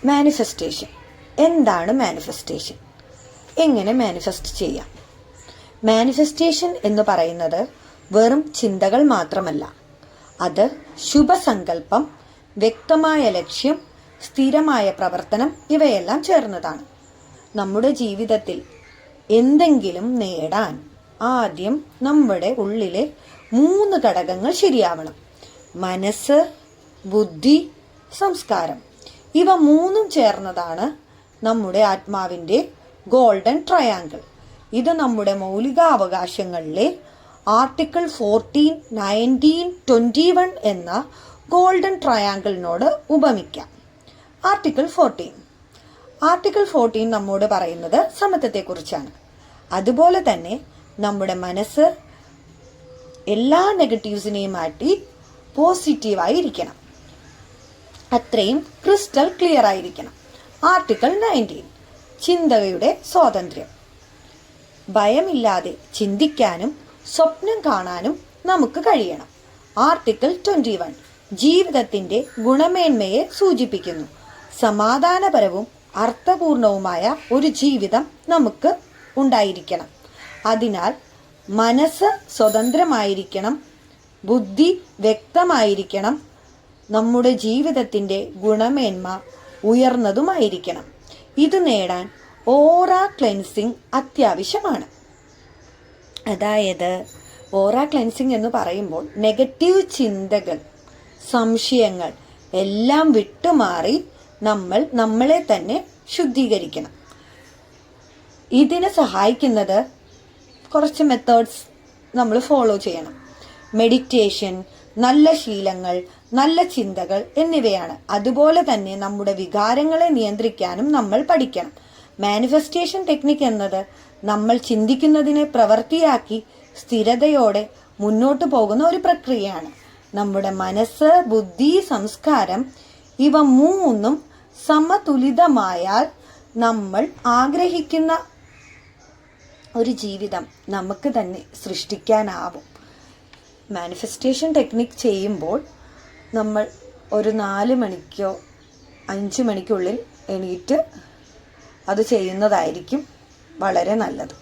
Manifestation. എന്താണ് manifestation? എങ്ങനെ manifest ചെയ്യാം? മാനിഫെസ്റ്റേഷൻ എന്ന് പറയുന്നത് വെറും ചിന്തകൾ മാത്രമല്ല. അത് ശുഭസങ്കല്പം, വ്യക്തമായ ലക്ഷ്യം, സ്ഥിരമായ പ്രവർത്തനം ഇവയെല്ലാം ചേർന്നതാണ്. നമ്മുടെ ജീവിതത്തിൽ എന്തെങ്കിലും നേടാൻ ആദ്യം നമ്മുടെ ഉള്ളിലെ 3 ഘടകങ്ങൾ ശരിയാവണം: മനസ്സ്, ബുദ്ധി, സംസ്കാരം. ഇവ 3 ചേർന്നതാണ് നമ്മുടെ ആത്മാവിൻ്റെ ഗോൾഡൻ ട്രയാങ്കിൾ. ഇത് നമ്മുടെ മൗലികാവകാശങ്ങളിലെ ആർട്ടിക്കിൾ 14, 19, 21 എന്ന ഗോൾഡൻ ട്രയാങ്കിളിനോട് ഉപമിക്കാം. ആർട്ടിക്കിൾ 14 നമ്മോട് പറയുന്നത് സമത്വത്തെക്കുറിച്ചാണ്. അതുപോലെ തന്നെ നമ്മുടെ മനസ്സ് എല്ലാ നെഗറ്റീവ്സിനെയും മാറ്റി പോസിറ്റീവായി ഇരിക്കണം. അത്രയും ക്രിസ്റ്റൽ ക്ലിയർ ആയിരിക്കണം. ആർട്ടിക്കിൾ 19 ചിന്തയുടെ സ്വാതന്ത്ര്യം. ഭയമില്ലാതെ ചിന്തിക്കാനും സ്വപ്നം കാണാനും നമുക്ക് കഴിയണം. ആർട്ടിക്കിൾ 21 ജീവിതത്തിന്റെ ഗുണമേന്മയെ സൂചിപ്പിക്കുന്നു. സമാധാനപരവും അർത്ഥപൂർണവുമായ ഒരു ജീവിതം നമുക്ക് ഉണ്ടായിരിക്കണം. അതിനാൽ മനസ്സ് സ്വതന്ത്രമായിരിക്കണം, ബുദ്ധി വ്യക്തമായിരിക്കണം, നമ്മുടെ ജീവിതത്തിന്റെ ഗുണമേന്മ ഉയർന്നതുമായിരിക്കണം. ഇത് നേടാൻ ഓറ ക്ലെൻസിങ് അത്യാവശ്യമാണ്. അതായത് ഓറ ക്ലെൻസിങ് എന്ന് പറയുമ്പോൾ നെഗറ്റീവ് ചിന്തകൾ, സംശയങ്ങൾ എല്ലാം വിട്ടുമാറി നമ്മൾ നമ്മളെ തന്നെ ശുദ്ധീകരിക്കണം. ഇതിന് സഹായിക്കുന്നത് കുറച്ച് മെത്തേഡ്സ് നമ്മൾ ഫോളോ ചെയ്യണം. മെഡിറ്റേഷൻ, നല്ല ശീലങ്ങൾ, നല്ല ചിന്തകൾ എന്നിവയാണ്. അതുപോലെ തന്നെ നമ്മുടെ വികാരങ്ങളെ നിയന്ത്രിക്കാനും നമ്മൾ പഠിക്കണം. മാനിഫെസ്റ്റേഷൻ ടെക്നിക് എന്നത് നമ്മൾ ചിന്തിക്കുന്നതിനെ പ്രവൃത്തിയാക്കി സ്ഥിരതയോടെ മുന്നോട്ട് പോകുന്ന ഒരു പ്രക്രിയയാണ്. നമ്മുടെ മനസ്സ്, ബുദ്ധി, സംസ്കാരം ഇവ 3 സമതുലിതമായാൽ നമ്മൾ ആഗ്രഹിക്കുന്ന ഒരു ജീവിതം നമുക്ക് തന്നെ സൃഷ്ടിക്കാനാവും. മാനിഫെസ്റ്റേഷൻ ടെക്നിക് ചെയ്യുമ്പോൾ നമ്മൾ ഒരു 4 മണിക്കോ 5 മണിക്കുള്ളിൽ എണീറ്റ് അത് ചെയ്യുന്നതായിരിക്കും വളരെ നല്ലത്.